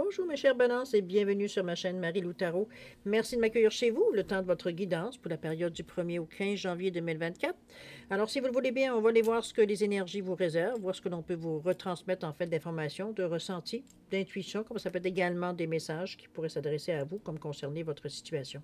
Bonjour mes chères balances et bienvenue sur ma chaîne Marie-Lou Tarot. Merci de m'accueillir chez vous, le temps de votre guidance pour la période du 1er au 15 janvier 2024. Alors si vous le voulez bien, on va aller voir ce que les énergies vous réservent, voir ce que l'on peut vous retransmettre en fait d'informations, de ressentis, d'intuition, comme ça peut être également des messages qui pourraient s'adresser à vous comme concerner votre situation.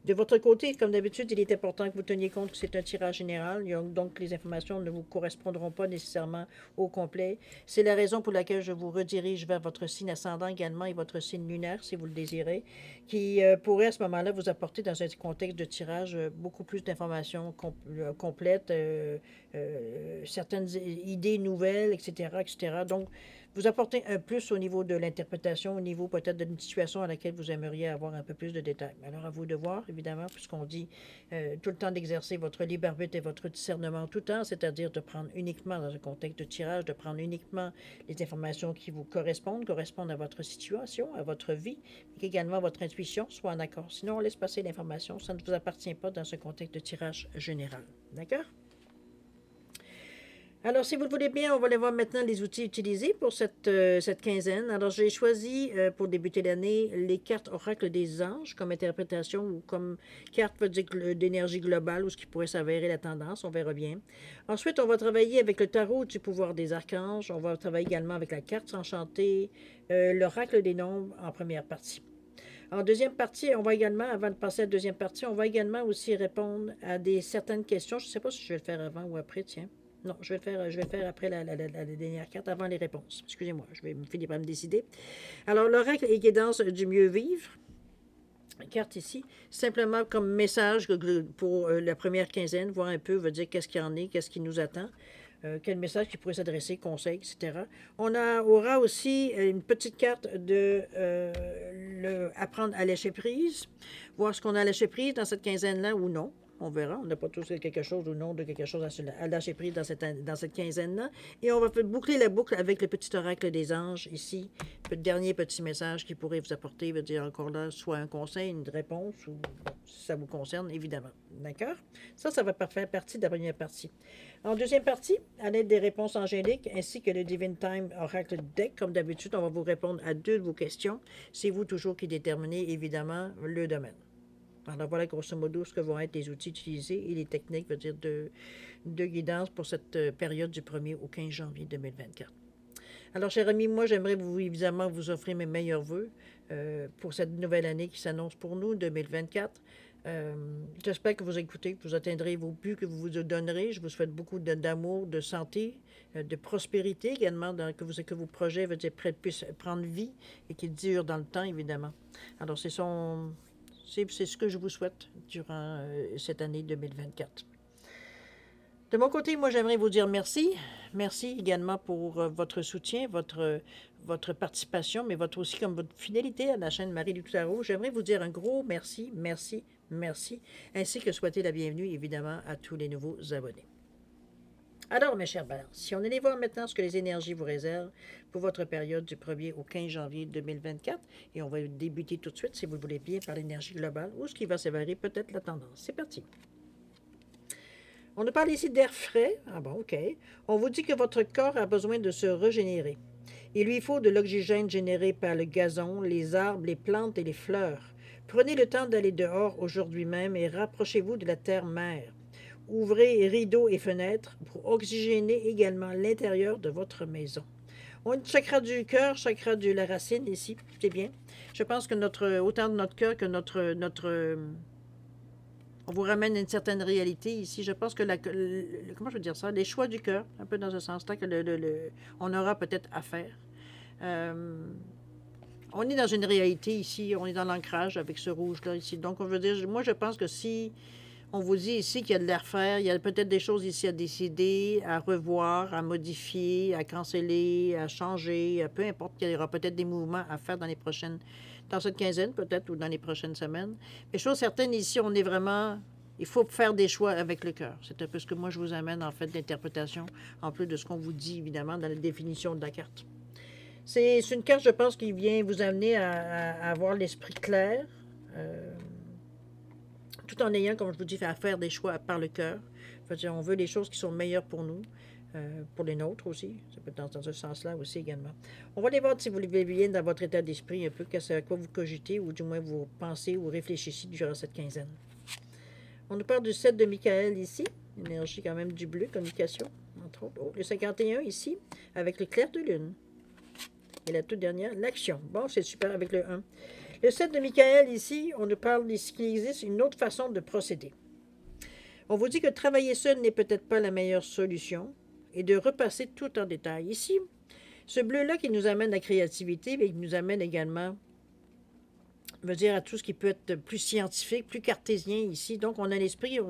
De votre côté, comme d'habitude, il est important que vous teniez compte que c'est un tirage général, donc les informations ne vous correspondront pas nécessairement au complet. C'est la raison pour laquelle je vous redirige vers votre signe ascendant également et votre signe lunaire, si vous le désirez, qui pourrait à ce moment-là vous apporter dans un contexte de tirage beaucoup plus d'informations complètes, certaines idées nouvelles, etc., etc. Donc, vous apportez un plus au niveau de l'interprétation, au niveau peut-être d'une situation à laquelle vous aimeriez avoir un peu plus de détails. Alors, à vous de voir, évidemment, puisqu'on dit tout le temps d'exercer votre libre arbitre et votre discernement tout le temps, c'est-à-dire de prendre uniquement, dans un contexte de tirage, de prendre uniquement les informations qui vous correspondent à votre situation, à votre vie, mais qu'également votre intuition soit en accord. Sinon, on laisse passer l'information, ça ne vous appartient pas dans ce contexte de tirage général. D'accord? Alors, si vous le voulez bien, on va aller voir maintenant les outils utilisés pour cette quinzaine. Alors, j'ai choisi pour débuter l'année les cartes Oracle des Anges comme interprétation ou comme carte d'énergie globale ou ce qui pourrait s'avérer la tendance, on verra bien. Ensuite, on va travailler avec le tarot du pouvoir des archanges. On va travailler également avec la carte enchantée, l'Oracle des nombres en première partie. En deuxième partie, on va également, avant de passer à la deuxième partie, on va également aussi répondre à certaines questions. Je ne sais pas si je vais le faire avant ou après, tiens. Non, je vais le faire après la dernière carte, avant les réponses. Excusez-moi, je vais finir par me décider. Alors, l'oracle et guidance du mieux vivre. Carte ici, simplement comme message pour la première quinzaine, voir un peu, veut dire qu'est-ce qu'il y en est, qu'est-ce qui nous attend. Quel message qui pourrait s'adresser, conseils, etc. On aura aussi une petite carte de apprendre à lâcher prise, voir ce qu'on a lâché prise dans cette quinzaine-là ou non. On verra. On n'a pas tous quelque chose ou non de quelque chose à lâcher prise dans cette quinzaine-là. Et on va boucler la boucle avec le petit oracle des anges ici. Le dernier petit message qui pourrait vous apporter, veut dire encore là, soit un conseil, une réponse, ou bon, si ça vous concerne, évidemment. D'accord? Ça va faire partie de la première partie. En deuxième partie, à l'aide des réponses angéliques ainsi que le Divine Time Oracle Deck, comme d'habitude, on va vous répondre à 2 de vos questions. C'est vous toujours qui déterminez, évidemment, le domaine. Alors voilà grosso modo ce que vont être les outils utilisés et les techniques, veut dire de guidance pour cette période du 1er au 15 janvier 2024. Alors, chers amis, moi, j'aimerais évidemment vous offrir mes meilleurs voeux pour cette nouvelle année qui s'annonce pour nous, 2024. J'espère que vous écoutez, que vous atteindrez vos buts, que vous vous donnerez. Je vous souhaite beaucoup d'amour, de santé, de prospérité également, que vos projets puissent prendre vie et qu'ils durent dans le temps, évidemment. Alors, c'est ce que je vous souhaite durant cette année 2024. De mon côté, moi, j'aimerais vous dire merci. Merci également pour votre soutien, votre participation, mais aussi comme votre fidélité à la chaîne Marie-Lou Tarot. J'aimerais vous dire un gros merci, merci, merci, ainsi que souhaiter la bienvenue, évidemment, à tous les nouveaux abonnés. Alors, mes chers balances, si on allait voir maintenant ce que les énergies vous réservent pour votre période du 1er au 15 janvier 2024, et on va débuter tout de suite, si vous le voulez bien, par l'énergie globale, ou ce qui va s'avérer peut-être la tendance. C'est parti. On nous parle ici d'air frais. Ah bon, OK. On vous dit que votre corps a besoin de se régénérer. Il lui faut de l'oxygène généré par le gazon, les arbres, les plantes et les fleurs. Prenez le temps d'aller dehors aujourd'hui même et rapprochez-vous de la terre-mère. Ouvrez rideaux et fenêtres pour oxygéner également l'intérieur de votre maison. On a le chakra du cœur, chakra de la racine ici, c'est bien. Je pense que autant de notre cœur que on vous ramène une certaine réalité ici. Je pense que comment je veux dire ça? Les choix du cœur, un peu dans ce sens-là, que on aura peut-être à faire. On est dans une réalité ici, on est dans l'ancrage avec ce rouge-là ici. Donc, on veut dire, moi, je pense que si on vous dit ici qu'il y a de l'air faire, il y a peut-être des choses ici à décider, à revoir, à modifier, à canceller, à changer, peu importe, il y aura peut-être des mouvements à faire dans cette quinzaine peut-être, ou dans les prochaines semaines. Mais chose certaine, ici, on est vraiment... Il faut faire des choix avec le cœur. C'est un peu ce que moi, je vous amène, en fait, d'interprétation, en plus de ce qu'on vous dit, évidemment, dans la définition de la carte. C'est une carte, je pense, qui vient vous amener à avoir l'esprit clair, tout en ayant, comme je vous dis, à faire des choix par le cœur. On veut les choses qui sont meilleures pour nous. pour les nôtres aussi. Ça peut être dans ce sens-là aussi également. On va aller voir si vous vivez bien dans votre état d'esprit un peu, à quoi vous cogitez, ou du moins vous pensez ou réfléchissez durant cette quinzaine. On nous parle du 7 de Michael ici, énergie quand même du bleu, communication, entre autres. Oh, le 51 ici, avec le clair de lune. Et la toute dernière, l'action. Bon, c'est super avec le 1. Le 7 de Michael ici, on nous parle ici qu'il existe une autre façon de procéder. On vous dit que travailler seul n'est peut-être pas la meilleure solution et de repasser tout en détail. Ici, ce bleu-là qui nous amène à la créativité, mais qui nous amène également, veut dire, à tout ce qui peut être plus scientifique, plus cartésien ici. Donc, on a l'esprit,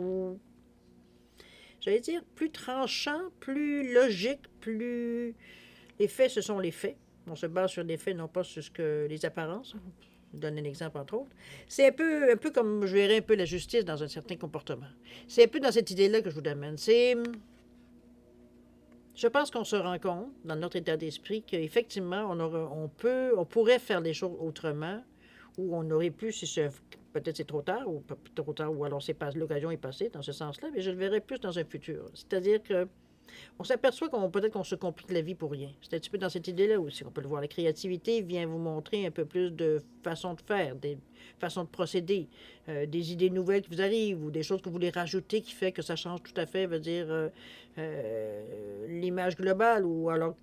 j'allais dire, plus tranchant, plus logique, plus... Les faits, ce sont les faits. On se base sur les faits, non pas sur ce que les apparences. Je donne un exemple, entre autres. C'est un peu comme je verrais un peu la justice dans un certain comportement. C'est un peu dans cette idée-là que je vous amène. Je pense qu'on se rend compte, dans notre état d'esprit, qu'effectivement, on pourrait faire les choses autrement, ou on aurait pu, peut-être c'est trop tard, ou alors l'occasion est passée dans ce sens-là, mais je le verrais plus dans un futur. C'est-à-dire que on s'aperçoit peut-être qu'on se complique la vie pour rien. C'est un petit peu dans cette idée-là aussi qu'on peut le voir. La créativité vient vous montrer un peu plus de façons de faire, des façons de procéder, des idées nouvelles qui vous arrivent ou des choses que vous voulez rajouter qui fait que ça change tout à fait, veut dire l'image globale ou alors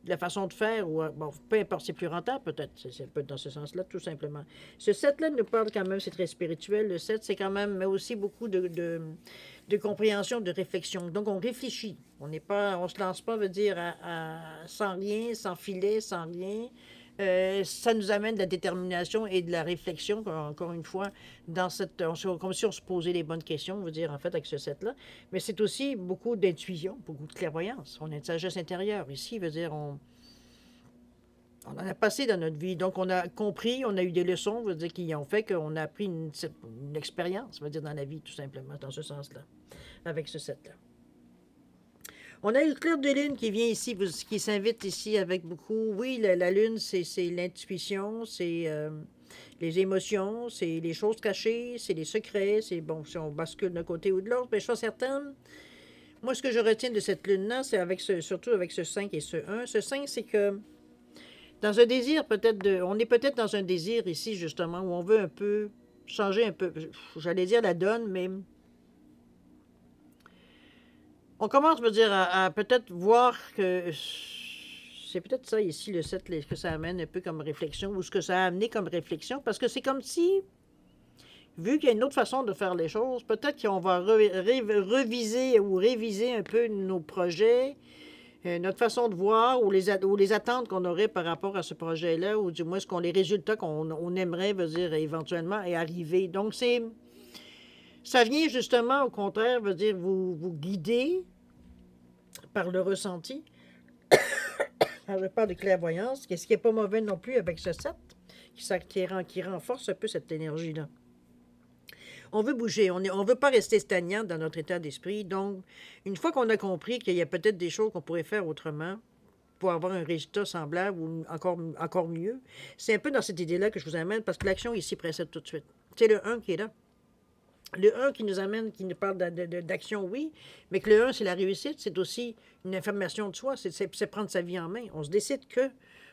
la façon de faire, ou bon, peu importe, c'est plus rentable peut-être, c'est peut être dans ce sens-là, tout simplement. Ce 7-là nous parle quand même, c'est très spirituel, le 7, c'est quand même, mais aussi beaucoup de compréhension, de réflexion. Donc, on réfléchit. On se lance pas, veut dire, sans rien, sans filet, sans rien. Ça nous amène de la détermination et de la réflexion, encore une fois, comme si on se posait les bonnes questions, veut dire, en fait, avec ce set-là. Mais c'est aussi beaucoup d'intuition, beaucoup de clairvoyance. On a une sagesse intérieure. Ici, veut dire, on en a passé dans notre vie. Donc, on a compris, on a eu des leçons, veut dire, qui ont fait qu'on a appris une expérience, veut dire, dans la vie, tout simplement, dans ce sens-là, avec ce set-là. On a eu le clair de lune qui vient ici, qui s'invite ici avec beaucoup. Oui, la lune, c'est l'intuition, c'est les émotions, c'est les choses cachées, c'est les secrets. C'est bon, si on bascule d'un côté ou de l'autre, mais je suis certaine. Moi, ce que je retiens de cette lune-là, c'est surtout avec ce 5 et ce 1. Ce 5, c'est que dans un désir on est peut-être dans un désir ici, justement, où on veut un peu changer un peu, j'allais dire la donne, mais on commence, je veux dire, à peut-être voir que c'est peut-être ça ici, le 7, que ça amène un peu comme réflexion, ou ce que ça a amené comme réflexion, parce que c'est comme si, vu qu'il y a une autre façon de faire les choses, peut-être qu'on va reviser ou réviser un peu nos projets, notre façon de voir, ou les attentes qu'on aurait par rapport à ce projet-là, ou du moins les résultats qu'on aimerait, veut dire, éventuellement, et arriver. Donc, ça vient justement, au contraire, veut dire, vous guider par le ressenti. Je parle de clairvoyance, ce qui n'est pas mauvais non plus avec ce 7, qui renforce un peu cette énergie-là. On veut bouger, on ne veut pas rester stagnant dans notre état d'esprit. Donc, une fois qu'on a compris qu'il y a peut-être des choses qu'on pourrait faire autrement pour avoir un résultat semblable ou encore mieux, c'est un peu dans cette idée-là que je vous amène, parce que l'action ici précède tout de suite. C'est le 1 qui est là. Le 1 qui nous parle d'action, oui, mais que le 1, c'est la réussite, c'est aussi une affirmation de soi, c'est prendre sa vie en main. On se décide que,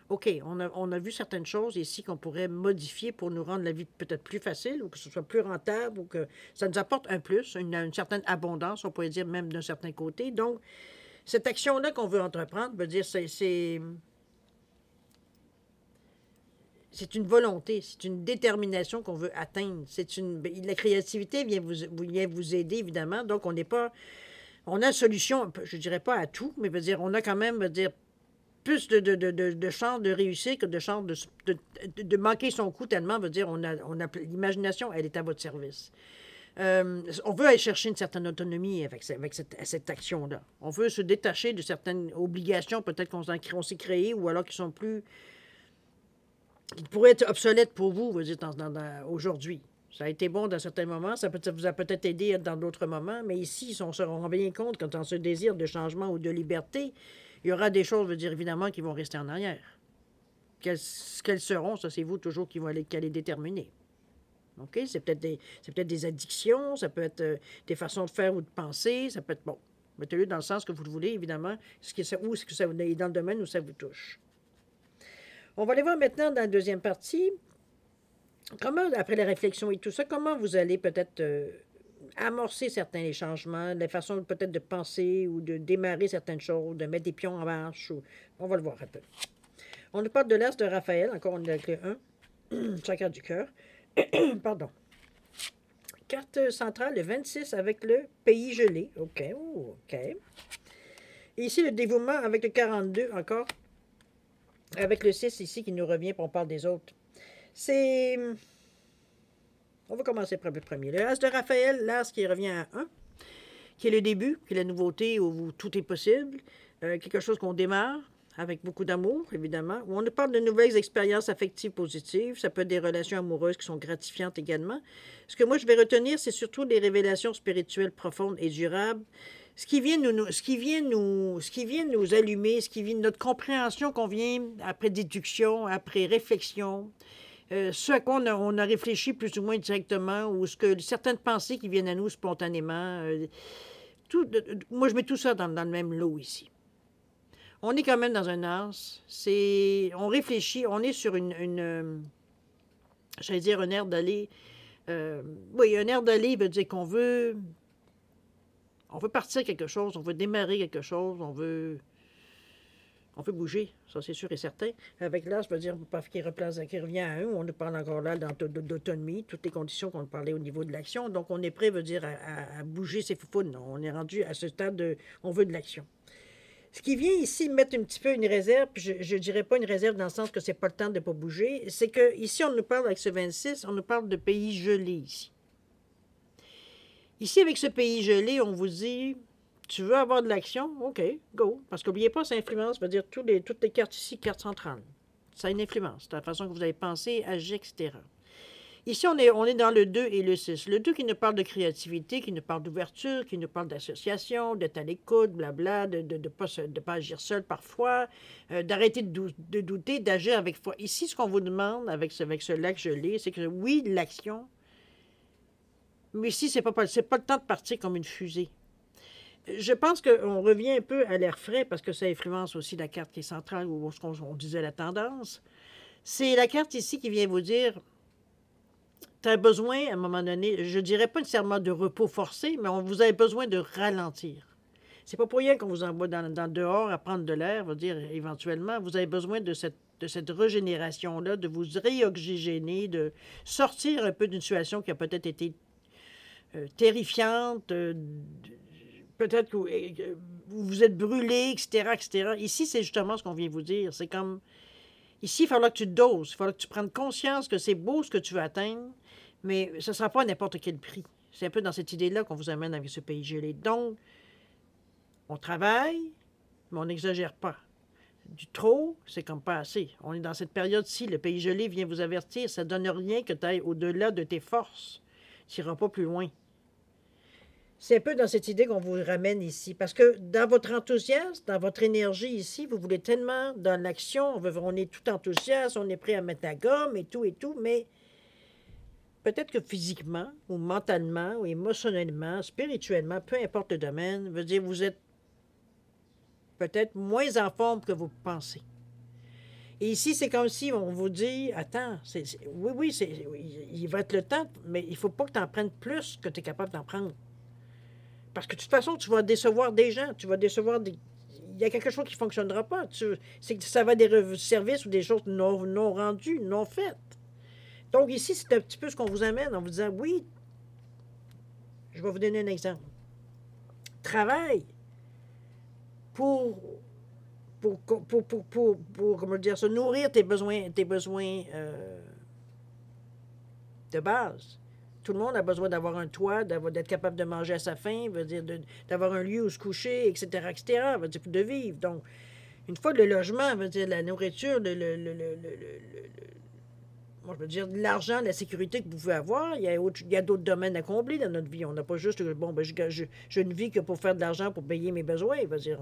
OK, on a vu certaines choses ici qu'on pourrait modifier pour nous rendre la vie peut-être plus facile, ou que ce soit plus rentable, ou que ça nous apporte un plus, une certaine abondance, on pourrait dire même d'un certain côté. Donc, cette action-là qu'on veut entreprendre, veut dire, c'est une volonté, c'est une détermination qu'on veut atteindre. La créativité vient vous aider, évidemment. Donc, on a une solution, je ne dirais pas à tout, mais veut dire, on a quand même, veut dire, plus de chances de réussir que de chances de manquer son coup, tellement, veut dire, l'imagination, elle est à votre service. On veut aller chercher une certaine autonomie avec cette action-là. On veut se détacher de certaines obligations, peut-être qu'on s'est créées, ou alors qui pourraient être obsolètes pour vous, vous dites, aujourd'hui. Ça a été bon dans certains moments, ça vous a peut-être aidé dans d'autres moments, mais ici, on se rend bien compte que dans ce désir de changement ou de liberté, il y aura des choses, je veux dire, évidemment, qui vont rester en arrière. Quelles seront, ça, c'est vous toujours qui allez déterminer. OK? C'est peut-être des addictions, ça peut être des façons de faire ou de penser, ça peut être bon. Mettez-le dans le sens que vous le voulez, évidemment, où est-ce que ça est dans le domaine où ça vous touche. On va aller voir maintenant dans la deuxième partie, comment, après la réflexion et tout ça, comment vous allez peut-être amorcer certains changements, la façon peut-être de penser ou de démarrer certaines choses, de mettre des pions en marche. On va le voir un peu. On nous parle de l'as de Raphaël, encore on est avec le 1, chakra du cœur. Pardon. Carte centrale, le 26 avec le pays gelé. OK, OK. Et ici, le dévouement avec le 42 encore. Avec le 6 ici qui nous revient, puis on parle des autres. C'est... On va commencer par le premier. Le as de Raphaël, l'as qui revient à 1, qui est le début, qui est la nouveauté où tout est possible. Quelque chose qu'on démarre avec beaucoup d'amour, évidemment. Où on nous parle de nouvelles expériences affectives positives. Ça peut être des relations amoureuses qui sont gratifiantes également. Ce que moi, je vais retenir, c'est surtout des révélations spirituelles profondes et durables. Ce qui vient nous allumer, notre compréhension qu'on vient après déduction, après réflexion, ce à quoi on a réfléchi plus ou moins directement, ou certaines pensées qui viennent à nous spontanément. Moi, je mets tout ça dans le même lot ici. On est quand même dans un as. On réfléchit, on est sur j'allais dire un air d'aller. Oui, un air d'aller veut dire qu'on veut partir quelque chose, on veut démarrer quelque chose, on veut bouger, ça c'est sûr et certain. Avec l'as, je veux dire, qui revient à 1, on nous parle encore là d'autonomie, toutes les conditions qu'on parlait au niveau de l'action. Donc on est prêt, veut dire, à bouger ses foufounes. On est rendu à ce stade on veut de l'action. Ce qui vient ici mettre un petit peu une réserve, puis je ne dirais pas une réserve dans le sens que c'est pas le temps de ne pas bouger, c'est que ici on nous parle avec ce 26, on nous parle de pays gelés ici. Ici, avec ce pays gelé, on vous dit, tu veux avoir de l'action? OK, go. Parce qu'oubliez pas, ça influence, ça veut dire toutes les cartes ici, cartes centrales. Ça a une influence, c'est la façon que vous avez pensé, agi, etc. Ici, on est dans le 2 et le 6. Le 2 qui nous parle de créativité, qui nous parle d'ouverture, qui nous parle d'association, d'être à l'écoute, blabla, de ne pas agir seul parfois, d'arrêter de douter, d'agir avec foi. Ici, ce qu'on vous demande avec ce lac gelé, c'est que oui, l'action, mais ici, c'est pas le temps de partir comme une fusée. Je pense qu'on revient un peu à l'air frais parce que ça influence aussi la carte qui est centrale ou ce qu'on disait la tendance. C'est la carte ici qui vient vous dire tu as besoin, à un moment donné, je ne dirais pas nécessairement de repos forcé, mais vous avez besoin de ralentir. C'est pas pour rien qu'on vous envoie dans le dehors à prendre de l'air, veut dire éventuellement, vous avez besoin de cette régénération-là, de vous réoxygéner, de sortir un peu d'une situation qui a peut-être été terrifiante, peut-être que vous vous êtes brûlé, etc., etc. Ici, c'est justement ce qu'on vient vous dire. C'est comme, ici, il va falloir que tu te doses, il va falloir que tu prennes conscience que c'est beau ce que tu veux atteindre, mais ce ne sera pas à n'importe quel prix. C'est un peu dans cette idée-là qu'on vous amène avec ce pays gelé. Donc, on travaille, mais on n'exagère pas. Du trop, c'est comme pas assez. On est dans cette période-ci, le pays gelé vient vous avertir, ça ne donne rien que tu ailles au-delà de tes forces. Tu n'iras pas plus loin. C'est un peu dans cette idée qu'on vous ramène ici. Parce que dans votre enthousiasme, dans votre énergie ici, vous voulez tellement dans l'action, on est tout enthousiaste, on est prêt à mettre la gomme et tout, mais peut-être que physiquement, ou mentalement, ou émotionnellement, spirituellement, peu importe le domaine, veut dire vous êtes peut-être moins en forme que vous pensez. Et ici, c'est comme si on vous dit, attends, oui, il va être le temps, mais il ne faut pas que tu en prennes plus que tu es capable d'en prendre. Parce que de toute façon, tu vas décevoir des gens, tu vas décevoir des... Il y a quelque chose qui ne fonctionnera pas. C'est que ça va être des services ou des choses non rendues, non faites. Donc ici, c'est un petit peu ce qu'on vous amène en vous disant, oui, je vais vous donner un exemple. Travaille pour comment dire, se nourrir tes besoins de base. Tout le monde a besoin d'avoir un toit, d'être capable de manger à sa faim, veut dire d'avoir un lieu où se coucher, etc., etc., veut dire de vivre. Donc, une fois le logement, veut dire la nourriture, moi, je veux dire l'argent, la sécurité que vous pouvez avoir, il y a d'autres domaines à combler dans notre vie. On n'a pas juste, bon, ben, je ne vis que pour faire de l'argent, pour payer mes besoins, veut dire,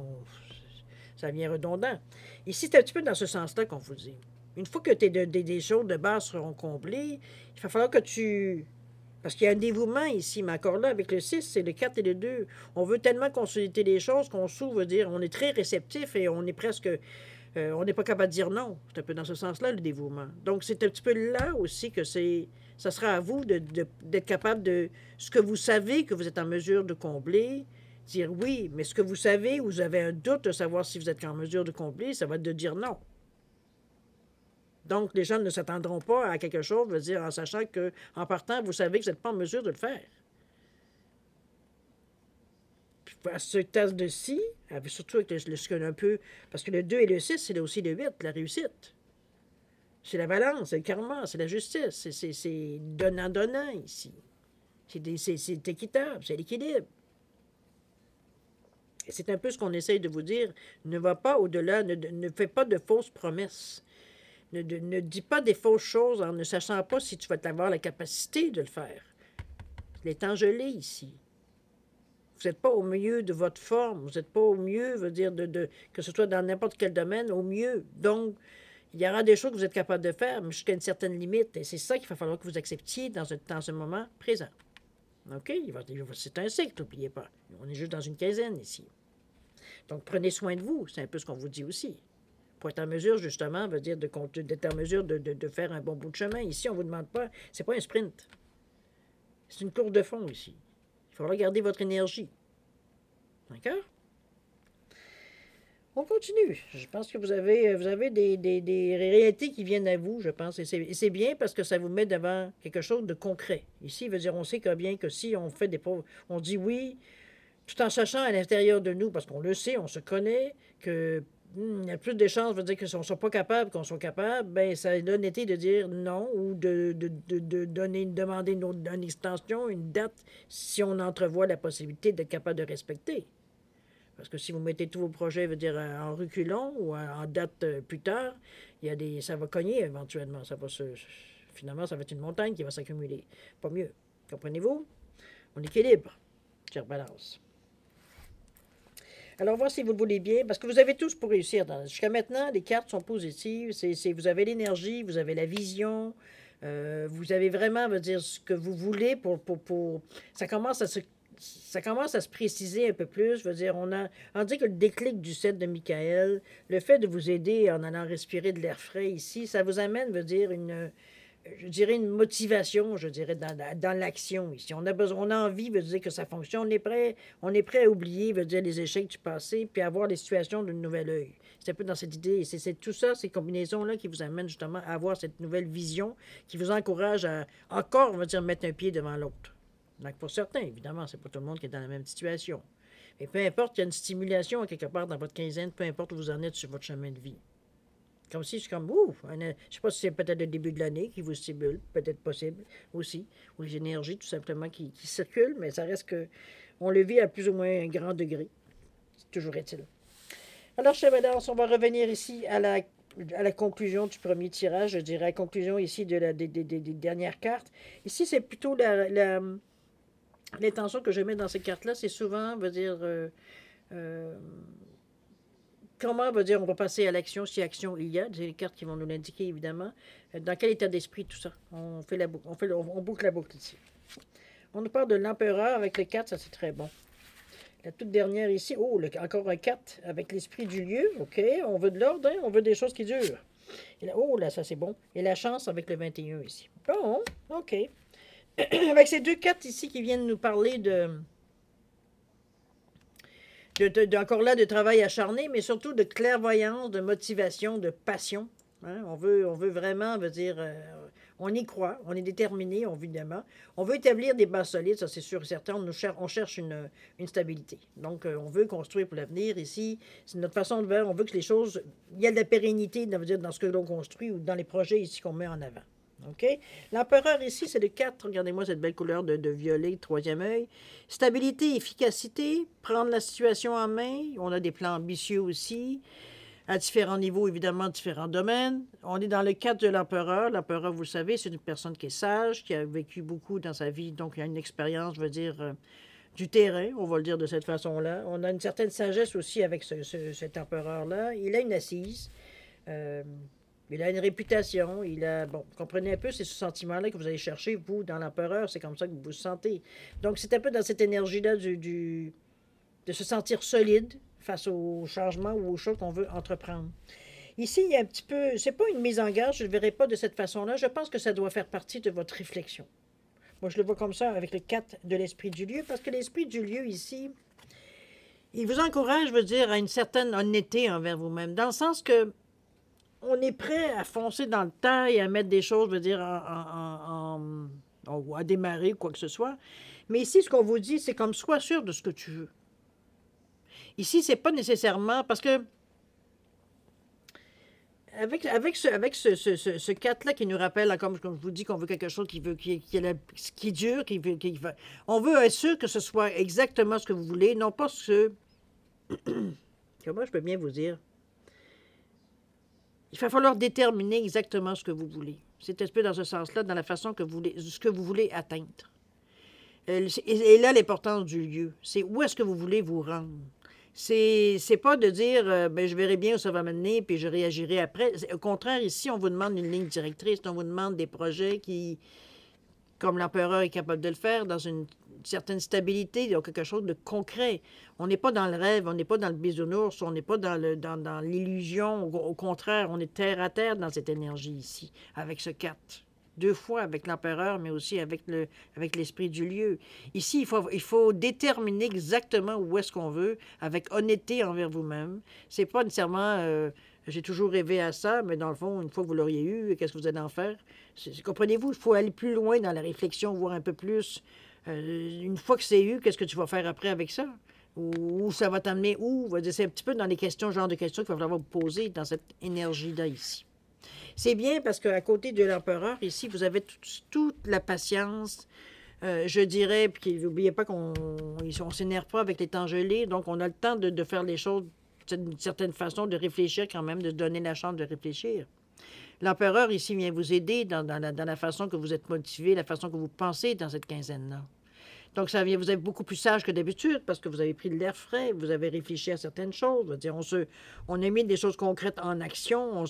ça vient redondant. Ici, c'est un petit peu dans ce sens-là qu'on vous dit. Une fois que des choses de base seront comblées, il va falloir que tu Parce qu'il y a un dévouement ici, mais encore là, avec le 6, c'est le 4 et le 2. On veut tellement consolider les choses qu'on s'ouvre, dire, on est très réceptif et on est presque, on n'est pas capable de dire non. C'est un peu dans ce sens-là, le dévouement. Donc, c'est un petit peu là aussi que ça sera à vous d'être capable de, ce que vous savez que vous êtes en mesure de combler, dire oui, mais ce que vous savez, vous avez un doute de savoir si vous êtes en mesure de combler, ça va être de dire non. Donc, les gens ne s'attendront pas à quelque chose, veut dire, en sachant qu'en partant, vous savez que vous n'êtes pas en mesure de le faire. Puis, à ce test de ci, surtout avec le un peu, parce que le 2 et le 6, c'est aussi le 8, la réussite. C'est la balance, c'est le karma, c'est la justice, c'est donnant-donnant ici. C'est équitable, c'est l'équilibre. Et c'est un peu ce qu'on essaye de vous dire. Ne va pas au-delà, ne fais pas de fausses promesses. Ne dis pas des fausses choses en ne sachant pas si tu vas avoir la capacité de le faire. Les temps gelés ici. Vous n'êtes pas au mieux de votre forme. Vous n'êtes pas au mieux, veut dire, que ce soit dans n'importe quel domaine, au mieux. Donc, il y aura des choses que vous êtes capable de faire, mais jusqu'à une certaine limite. Et c'est ça qu'il va falloir que vous acceptiez dans ce moment présent. OK? C'est un cycle, n'oubliez pas. On est juste dans une quinzaine ici. Donc, prenez soin de vous. C'est un peu ce qu'on vous dit aussi. Pour être en mesure, justement, veut dire d'être en mesure de faire un bon bout de chemin. Ici, on ne vous demande pas, c'est pas un sprint. C'est une course de fond ici. Il faudra garder votre énergie. D'accord? On continue. Je pense que vous avez des réalités qui viennent à vous, je pense. Et c'est bien parce que ça vous met devant quelque chose de concret. Ici, veut dire, on sait bien que si on fait on dit oui, tout en sachant à l'intérieur de nous, parce qu'on le sait, on se connaît, que il y a plus de chances, veut dire que si on ne soit pas capable, qu'on soit capable, ben ça a l'honnêteté de dire non ou de demander une extension, une date, si on entrevoit la possibilité d'être capable de respecter. Parce que si vous mettez tous vos projets, veut dire en reculant ou en date plus tard, ça va cogner éventuellement. Finalement, ça va être une montagne qui va s'accumuler. Pas mieux. Comprenez-vous? On équilibre. Je rebalance. Alors, voir si vous le voulez bien, parce que vous avez tous pour réussir. Jusqu'à maintenant, les cartes sont positives. Vous avez l'énergie, vous avez la vision, vous avez vraiment, veut dire, ce que vous voulez Ça commence à se préciser un peu plus. Veut dire, on dit que le déclic du 7 de Michael, le fait de vous aider en allant respirer de l'air frais ici, ça vous amène, veut dire, je dirais une motivation, je dirais, dans l'action ici. On a envie, veut dire que ça fonctionne. On est prêt à oublier, veut dire, les échecs du passé, puis à voir les situations d'un nouvel œil. C'est un peu dans cette idée. C'est tout ça, ces combinaisons-là qui vous amènent justement à avoir cette nouvelle vision, qui vous encourage à encore, on va dire, mettre un pied devant l'autre. Donc, pour certains, évidemment, c'est pas tout le monde qui est dans la même situation. Mais peu importe, il y a une stimulation quelque part dans votre quinzaine, peu importe où vous en êtes sur votre chemin de vie. Comme si c'est comme, je ne sais pas si c'est peut-être le début de l'année qui vous stimule, peut-être possible aussi, ou les énergies tout simplement qui circulent, mais ça reste que on le vit à plus ou moins un grand degré. Toujours est-il. Alors, chère Valence, on va revenir ici à la conclusion du premier tirage, je dirais, à la conclusion ici des dernières cartes. Ici, c'est plutôt l'intention que je mets dans ces cartes-là, c'est souvent, veut dire, comment veut dire on va passer à l'action, si action il y a, c'est les cartes qui vont nous l'indiquer évidemment. Dans quel état d'esprit tout ça? On fait la boucle, on boucle la boucle ici. On nous parle de l'empereur avec le 4, ça c'est très bon. La toute dernière ici, encore un 4 avec l'esprit du lieu, ok, on veut de l'ordre, hein? On veut des choses qui durent. Et là, ça c'est bon. Et la chance avec le 21 ici. Bon, ok. Avec ces deux cartes ici qui viennent nous parler encore là, de travail acharné, mais surtout de clairvoyance, de motivation, de passion. Hein? On veut vraiment, veut dire, on y croit, on est déterminé, évidemment. On veut établir des bases solides, ça c'est sûr et certain. On cherche une stabilité. Donc, on veut construire pour l'avenir ici. C'est notre façon de voir. On veut que les choses, il y a de la pérennité dans ce que l'on construit ou dans les projets ici qu'on met en avant. OK? L'empereur ici, c'est le 4. Regardez-moi cette belle couleur de violet, troisième œil. Stabilité, efficacité, prendre la situation en main. On a des plans ambitieux aussi, à différents niveaux, évidemment, différents domaines. On est dans le 4 de l'empereur. L'empereur, vous le savez, c'est une personne qui est sage, qui a vécu beaucoup dans sa vie, donc il a une expérience, je veux dire, du terrain, on va le dire de cette façon-là. On a une certaine sagesse aussi avec cet empereur-là. Il a une assise. Il a une réputation, il a... Bon, comprenez un peu, c'est ce sentiment-là que vous allez chercher, vous, dans l'empereur, c'est comme ça que vous vous sentez. Donc, c'est un peu dans cette énergie-là de se sentir solide face aux changements ou aux choses qu'on veut entreprendre. Ici, il y a un petit peu... C'est pas une mise en garde, je ne le verrai pas de cette façon-là. Je pense que ça doit faire partie de votre réflexion. Moi, je le vois comme ça avec le 4 de l'esprit du lieu, parce que l'esprit du lieu, ici, il vous encourage, je veux dire, à une certaine honnêteté envers vous-même, dans le sens que on est prêt à foncer dans le tas et à mettre des choses, je veux dire, à démarrer, quoi que ce soit. Mais ici, ce qu'on vous dit, c'est comme sois sûr de ce que tu veux. Ici, c'est pas nécessairement parce que avec ce 4-là qui nous rappelle, comme je vous dis, qu'on veut quelque chose qui dure, on veut être sûr que ce soit exactement ce que vous voulez, non pas ce... Comment je peux bien vous dire? Il va falloir déterminer exactement ce que vous voulez. C'est un peu dans ce sens-là, dans la façon que vous voulez, ce que vous voulez atteindre. Et là, l'importance du lieu, c'est où est-ce que vous voulez vous rendre. C'est pas de dire ben, je verrai bien où ça va m'amener puis je réagirai après. Au contraire, ici, on vous demande une ligne directrice, on vous demande des projets qui, comme l'empereur est capable de le faire, dans une certaine stabilité, il y a quelque chose de concret. On n'est pas dans le rêve, on n'est pas dans le bisounours, on n'est pas dans l'illusion. Au contraire, on est terre à terre dans cette énergie ici, avec ce 4. 2 fois avec l'empereur, mais aussi avec l'esprit du lieu. Ici, il faut déterminer exactement où est-ce qu'on veut, avec honnêteté envers vous-même. C'est pas nécessairement j'ai toujours rêvé à ça, mais dans le fond, une fois que vous l'auriez eu, qu'est-ce que vous allez en faire? Comprenez-vous, il faut aller plus loin dans la réflexion, voir un peu plus. Une fois que c'est eu, qu'est-ce que tu vas faire après avec ça? Où ça va t'amener où? C'est un petit peu dans les questions, genre de questions qu'il va falloir vous poser dans cette énergie-là ici. C'est bien parce qu'à côté de l'empereur, ici, vous avez toute la patience, je dirais, puis n'oubliez pas qu'on ne s'énerve pas avec les temps gelés, donc on a le temps de faire les choses d'une certaine façon, de réfléchir quand même, de se donner la chance de réfléchir. L'empereur ici vient vous aider dans la façon que vous êtes motivé, la façon que vous pensez dans cette quinzaine-là. Donc, ça vient, vous êtes beaucoup plus sage que d'habitude parce que vous avez pris de l'air frais, vous avez réfléchi à certaines choses. Je veux dire, on a mis des choses concrètes en action,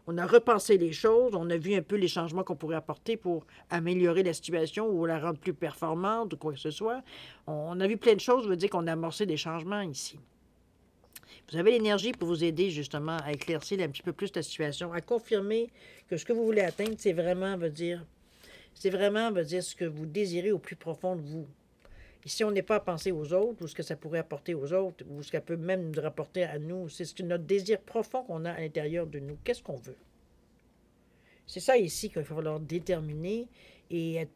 on a repensé les choses, on a vu un peu les changements qu'on pourrait apporter pour améliorer la situation ou la rendre plus performante ou quoi que ce soit. On a vu plein de choses, je veux dire qu'on a amorcé des changements ici. Vous avez l'énergie pour vous aider justement à éclaircir un petit peu plus la situation, à confirmer que ce que vous voulez atteindre, c'est vraiment, veut dire ce que vous désirez au plus profond de vous. Ici, on n'est pas à penser aux autres ou ce que ça pourrait apporter aux autres ou ce qu'elle peut même nous rapporter à nous. C'est notre désir profond qu'on a à l'intérieur de nous. Qu'est-ce qu'on veut? C'est ça ici qu'il va falloir déterminer et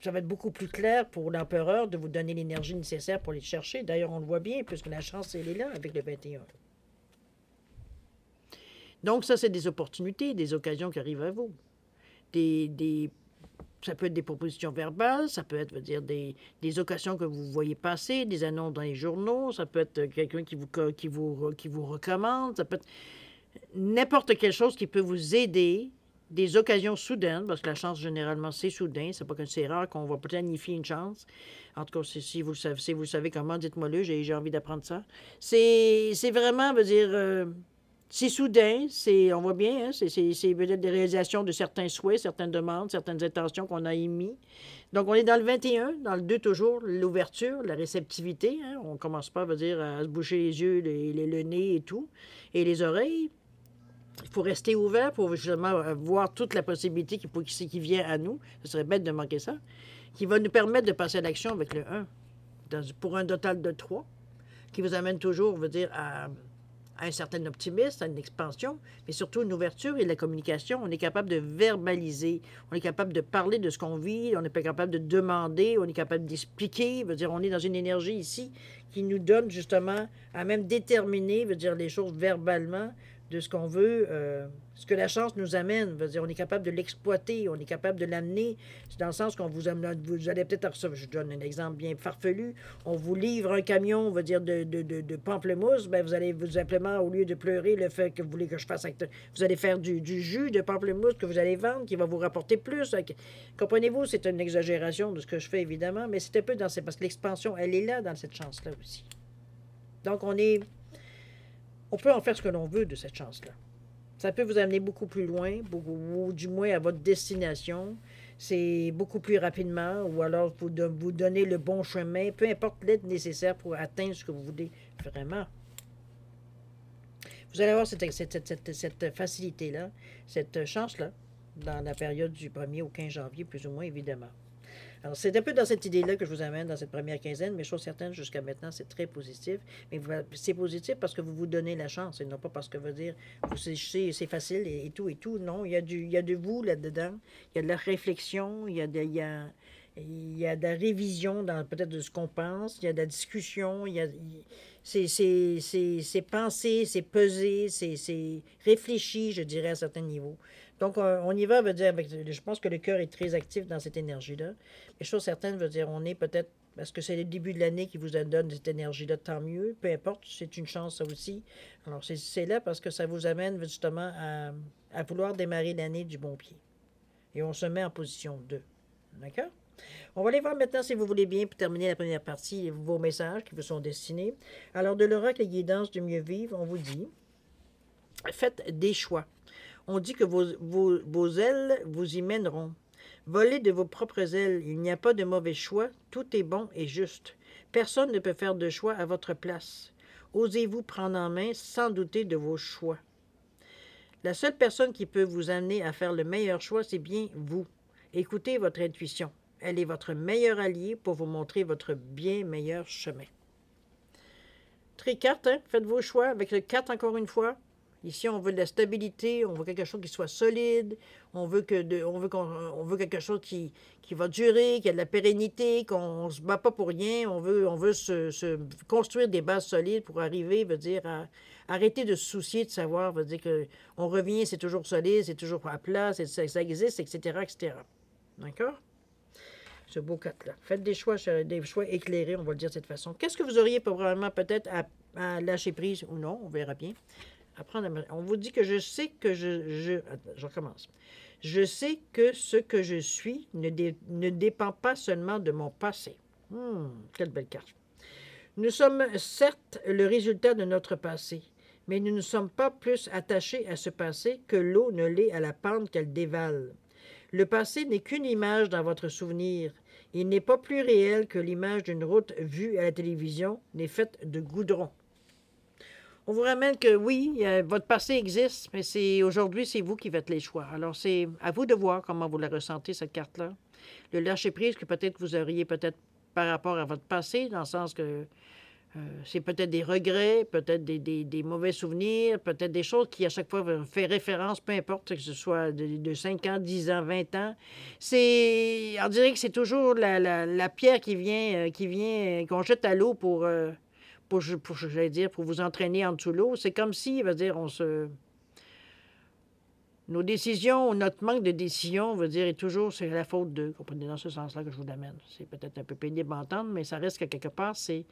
ça va être beaucoup plus clair pour l'empereur de vous donner l'énergie nécessaire pour les chercher. D'ailleurs, on le voit bien puisque la chance, elle est là avec le 21. Donc, ça, c'est des opportunités, des occasions qui arrivent à vous. Ça peut être des propositions verbales, ça peut être, des occasions que vous voyez passer, des annonces dans les journaux, ça peut être quelqu'un qui vous recommande, ça peut être n'importe quelle chose qui peut vous aider, des occasions soudaines, parce que la chance, généralement, c'est soudain, c'est pas que c'est rare qu'on va planifier une chance. En tout cas, si vous le savez comment, dites-moi-le, j'ai envie d'apprendre ça. C'est vraiment, c'est soudain, on voit bien, hein, c'est peut-être des réalisations de certains souhaits, certaines demandes, certaines intentions qu'on a émises. Donc, on est dans le 21, dans le 2 toujours, l'ouverture, la réceptivité. Hein, on ne commence pas, à se boucher les yeux, le nez et tout, et les oreilles. Il faut rester ouvert pour justement voir toute la possibilité qui vient à nous. Ce serait bête de manquer ça. Qui va nous permettre de passer à l'action avec le 1, pour un total de 3, qui vous amène toujours, à un certain optimisme, à une expansion, mais surtout une ouverture et de la communication. On est capable de verbaliser, on est capable de parler de ce qu'on vit, on est capable de demander, on est capable d'expliquer. On est dans une énergie ici qui nous donne justement à même déterminer, les choses verbalement de ce qu'on veut, ce que la chance nous amène. On est capable de l'exploiter, on est capable de l'amener. C'est dans le sens qu'on vous amène, vous allez peut-être recevoir, je donne un exemple bien farfelu, on vous livre un camion, de pamplemousse, vous allez vous simplement, au lieu de pleurer le fait que vous voulez que je fasse, vous allez faire du jus de pamplemousse que vous allez vendre, qui va vous rapporter plus. Comprenez-vous, c'est une exagération de ce que je fais, évidemment, mais c'est un peu parce que l'expansion, elle est là dans cette chance-là aussi. Donc, on peut en faire ce que l'on veut de cette chance-là. Ça peut vous amener beaucoup plus loin, ou du moins à votre destination. C'est beaucoup plus rapidement, ou alors vous donner le bon chemin, peu importe l'aide nécessaire pour atteindre ce que vous voulez vraiment. Vous allez avoir cette facilité-là, cette chance-là, dans la période du 1er au 15 janvier, plus ou moins, évidemment. Alors, c'est un peu dans cette idée-là que je vous amène dans cette première quinzaine, mais chose certaine, jusqu'à maintenant, c'est très positif. Mais c'est positif parce que vous vous donnez la chance, et non pas parce que vous dire, c'est facile et tout et tout. Non, il y a de vous là-dedans, il y a de la réflexion, il y a de la révision dans peut-être de ce qu'on pense, il y a de la discussion, c'est pensé, c'est pesé, c'est réfléchi, je dirais, à certains niveaux. Donc, on y va, veut dire, je pense que le cœur est très actif dans cette énergie-là. Mais chose certaine, veut dire, on est peut-être, parce que c'est le début de l'année qui vous donne cette énergie-là, tant mieux, peu importe, c'est une chance, ça aussi. Alors, c'est là parce que ça vous amène justement à vouloir démarrer l'année du bon pied. Et on se met en position 2. D'accord? On va aller voir maintenant, si vous voulez bien, pour terminer la première partie, vos messages qui vous sont destinés. Alors, de l'oracle et guidance du mieux vivre, on vous dit, faites des choix. On dit que vos ailes vous y mèneront. Volez de vos propres ailes. Il n'y a pas de mauvais choix. Tout est bon et juste. Personne ne peut faire de choix à votre place. Osez-vous prendre en main sans douter de vos choix. La seule personne qui peut vous amener à faire le meilleur choix, c'est bien vous. Écoutez votre intuition. Elle est votre meilleur allié pour vous montrer votre bien meilleur chemin. Tricarte, hein? Faites vos choix avec le 4 encore une fois. Ici, on veut de la stabilité, on veut quelque chose qui soit solide, on veut quelque chose qui va durer, qui a de la pérennité, qu'on ne se bat pas pour rien, on veut se construire des bases solides pour arriver, veut dire, à arrêter de se soucier de savoir, veut dire qu'on revient, c'est toujours solide, c'est toujours à plat, ça existe, etc., etc. D'accord? Ce beau 4-là. Faites des choix éclairés, on va le dire de cette façon. Qu'est-ce que vous auriez probablement peut-être à lâcher prise ou non, on verra bien. On vous dit que je sais que je recommence. Je sais que ce que je suis ne dépend pas seulement de mon passé. Quelle belle carte. Nous sommes certes le résultat de notre passé, mais nous ne sommes pas plus attachés à ce passé que l'eau ne l'est à la pente qu'elle dévale. Le passé n'est qu'une image dans votre souvenir. Il n'est pas plus réel que l'image d'une route vue à la télévision n'est faite de goudron. On vous ramène que oui, votre passé existe, mais aujourd'hui, c'est vous qui faites les choix. Alors, c'est à vous de voir comment vous la ressentez, cette carte-là. Le lâcher-prise que peut-être vous auriez peut-être par rapport à votre passé, dans le sens que c'est peut-être des regrets, peut-être des mauvais souvenirs, peut-être des choses qui, à chaque fois, fait référence, peu importe que ce soit de 5 ans, 10 ans, 20 ans. On dirait que c'est toujours la pierre qui vient qu'on jette à l'eau pour j'allais dire, pour vous entraîner en dessous de l'eau. C'est comme si, veut dire, nos décisions, notre manque de décision, veut dire, est toujours, c'est la faute d'eux. Comprenez, dans ce sens-là que je vous l'amène. C'est peut-être un peu pénible à entendre, mais ça reste que quelque part, c'est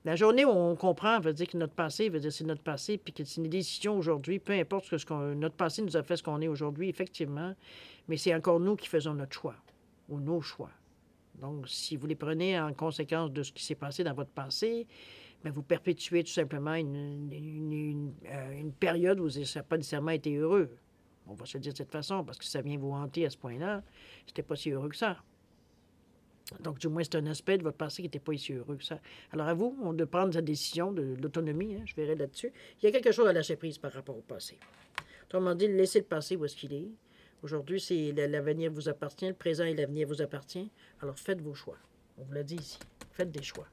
la journée où on comprend, veut dire que notre passé, veut dire c'est notre passé, puis que c'est une décision aujourd'hui, peu importe notre passé nous a fait ce qu'on est aujourd'hui, effectivement, mais c'est encore nous qui faisons notre choix, ou nos choix. Donc, si vous les prenez en conséquence de ce qui s'est passé dans votre passé, bien, vous perpétuez tout simplement une période où ça n'a pas nécessairement été heureux. On va se le dire de cette façon, parce que ça vient vous hanter à ce point-là. C'était pas si heureux que ça. Donc, du moins, c'est un aspect de votre passé qui n'était pas si heureux que ça. Alors, à vous de prendre sa décision de l'autonomie, hein, je verrai là-dessus. Il y a quelque chose à lâcher prise par rapport au passé. Autrement dit, laissez le passé où est-ce qu'il est. Aujourd'hui, c'est l'avenir vous appartient, le présent et l'avenir vous appartient. Alors, faites vos choix. On vous l'a dit ici. Faites des choix.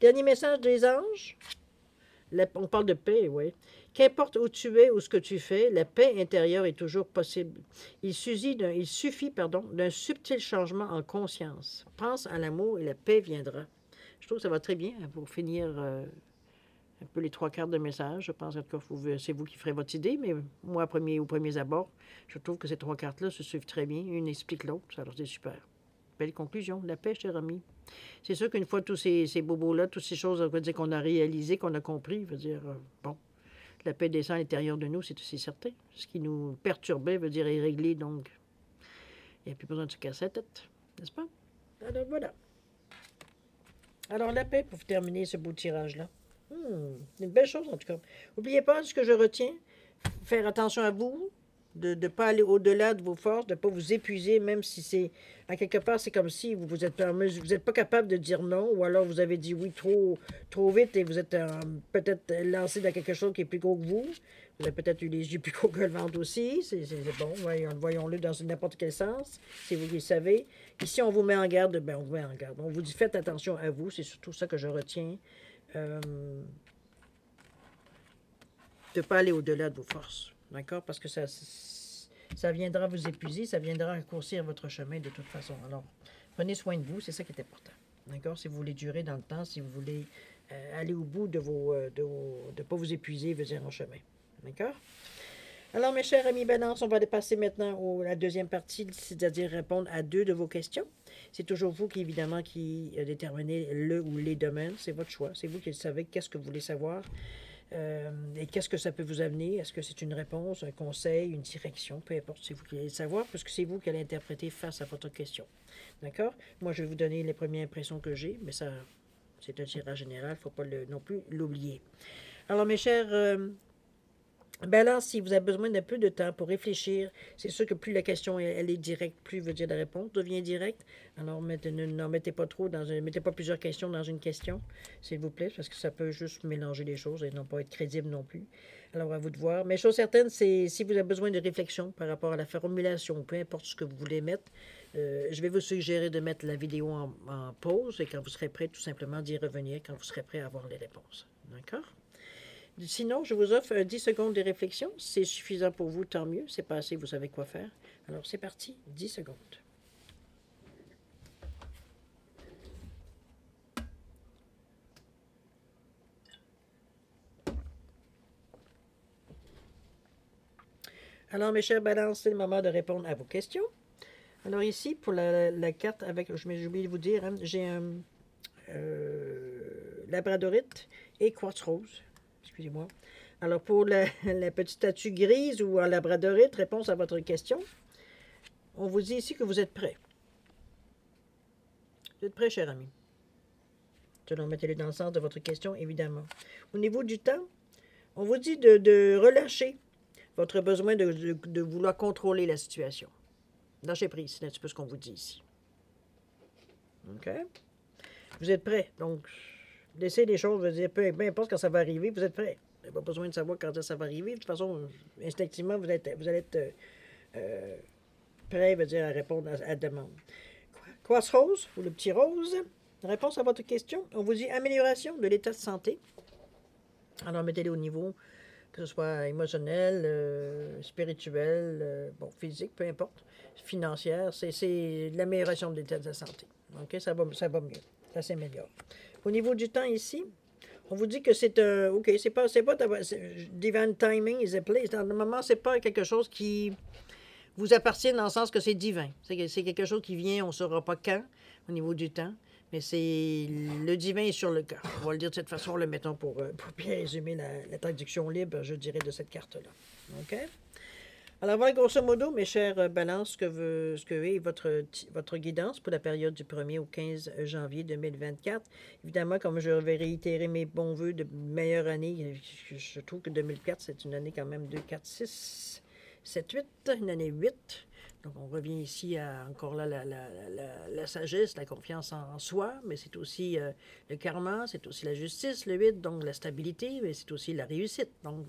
Dernier message des anges. On parle de paix, oui. Qu'importe où tu es ou ce que tu fais, la paix intérieure est toujours possible. Il suffit d'un subtil changement en conscience. Pense à l'amour et la paix viendra. Je trouve que ça va très bien pour finir un peu les 3/4 de message. Je pense que c'est vous qui ferez votre idée, mais moi, aux premiers abords, je trouve que ces 3 cartes-là se suivent très bien. Une explique l'autre, alors c'est super. Belle conclusion. La paix, cher ami. C'est sûr qu'une fois tous ces bobos-là, toutes ces choses qu'on a réalisées, qu'on a compris, veut dire, bon, la paix descend à l'intérieur de nous, c'est certain. Ce qui nous perturbait, veut dire, est réglé, donc il n'y a plus besoin de se casser la tête, n'est-ce pas? Alors voilà. Alors la paix, pour terminer ce beau tirage-là. C'est une belle chose, en tout cas. N'oubliez pas ce que je retiens. Faire attention à vous, de ne pas aller au-delà de vos forces, de ne pas vous épuiser, même si c'est, à quelque part, c'est comme si vous n'êtes pas capable de dire non, ou alors vous avez dit oui trop vite et vous êtes peut-être lancé dans quelque chose qui est plus gros que vous. Vous avez peut-être eu les yeux plus gros que le ventre aussi. C'est bon, voyons-le dans n'importe quel sens. C'est vous qui le savez. Ici, on vous met en garde, ben on vous met en garde. On vous dit faites attention à vous, c'est surtout ça que je retiens. De ne pas aller au-delà de vos forces. D'accord? Parce que ça viendra vous épuiser, ça viendra raccourcir votre chemin de toute façon. Alors, prenez soin de vous, c'est ça qui est important. D'accord? Si vous voulez durer dans le temps, si vous voulez aller au bout de ne pas vous épuiser, veut dire en chemin. D'accord? Alors, mes chers amis Balance, on va passer maintenant à la deuxième partie, c'est-à-dire répondre à 2 de vos questions. C'est toujours vous qui, évidemment, qui déterminez le ou les domaines. C'est votre choix. C'est vous qui savez qu'est-ce que vous voulez savoir. Et qu'est-ce que ça peut vous amener? Est-ce que c'est une réponse, un conseil, une direction? Peu importe, c'est vous qui allez le savoir, parce que c'est vous qui allez interpréter face à votre question. D'accord? Moi, je vais vous donner les premières impressions que j'ai, mais ça, c'est un tirage général, il ne faut pas non plus l'oublier. Alors, mes chers Balance, si vous avez besoin d'un peu de temps pour réfléchir, c'est sûr que plus la question elle est directe, plus veut dire la réponse devient directe. Alors, n'en mettez pas trop mettez pas plusieurs questions dans une question, s'il vous plaît, parce que ça peut juste mélanger les choses et non pas être crédible non plus. Alors, à vous de voir. Mais chose certaine, c'est si vous avez besoin de réflexion par rapport à la formulation, peu importe ce que vous voulez mettre, je vais vous suggérer de mettre la vidéo en pause et quand vous serez prêt, tout simplement d'y revenir quand vous serez prêt à avoir les réponses. D'accord? Sinon, je vous offre 10 secondes de réflexion. C'est suffisant pour vous, tant mieux. C'est pas assez, vous savez quoi faire. Alors, c'est parti, 10 secondes. Alors, mes chers balances, c'est le moment de répondre à vos questions. Alors, ici, pour la carte avec, j'ai oublié de vous dire, hein, j'ai un labradorite et quartz rose. Excusez-moi. Alors, pour la petite statue grise ou en labradorite, réponse à votre question, on vous dit ici que vous êtes prêt. Vous êtes prêt, cher ami? Selon, mettez-le dans le sens de votre question, évidemment. Au niveau du temps, on vous dit de relâcher votre besoin de vouloir contrôler la situation. Lâchez prise, c'est un petit peu ce qu'on vous dit ici. OK? Vous êtes prêt. Donc, laissez les choses, je veux dire, peu importe quand ça va arriver, vous êtes prêt. Vous n'avez pas besoin de savoir quand ça va arriver. De toute façon, instinctivement, vous allez être prêt, veut dire, à répondre à la demande. Quartz rose, ou le petit rose. Réponse à votre question. On vous dit amélioration de l'état de santé. Alors, mettez-les au niveau, que ce soit émotionnel, spirituel, bon, physique, peu importe, financière. C'est l'amélioration de l'état de santé. OK? Ça va mieux. Ça s'améliore. Au niveau du temps ici, on vous dit que c'est un... OK, c'est pas divine timing is a place. Normalement, c'est pas quelque chose qui vous appartient dans le sens que c'est divin. C'est quelque chose qui vient, on ne saura pas quand, au niveau du temps. Mais c'est le divin est sur le cas. On va le dire de cette façon, le mettons pour bien résumer la traduction libre, je dirais, de cette carte-là. OK? Alors voilà, grosso modo, mes chers balances, ce que est votre guidance pour la période du 1er au 15 janvier 2024. Évidemment, comme je vais réitérer mes bons voeux de meilleure année, je trouve que 2004, c'est une année quand même 2, 4, 6, 7, 8, une année 8. Donc, on revient ici à encore là la sagesse, la confiance en soi, mais c'est aussi le karma, c'est aussi la justice, le 8, donc la stabilité, mais c'est aussi la réussite. Donc,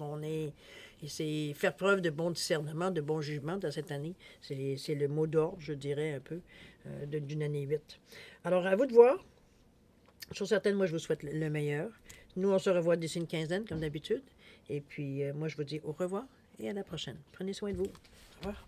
et c'est faire preuve de bon discernement, de bon jugement dans cette année. C'est le mot d'ordre, je dirais, un peu, d'une année 8. Alors, à vous de voir. Chose certaine, moi, je vous souhaite le meilleur. Nous, on se revoit d'ici une quinzaine, comme d'habitude. Et puis, moi, je vous dis au revoir et à la prochaine. Prenez soin de vous. Au revoir.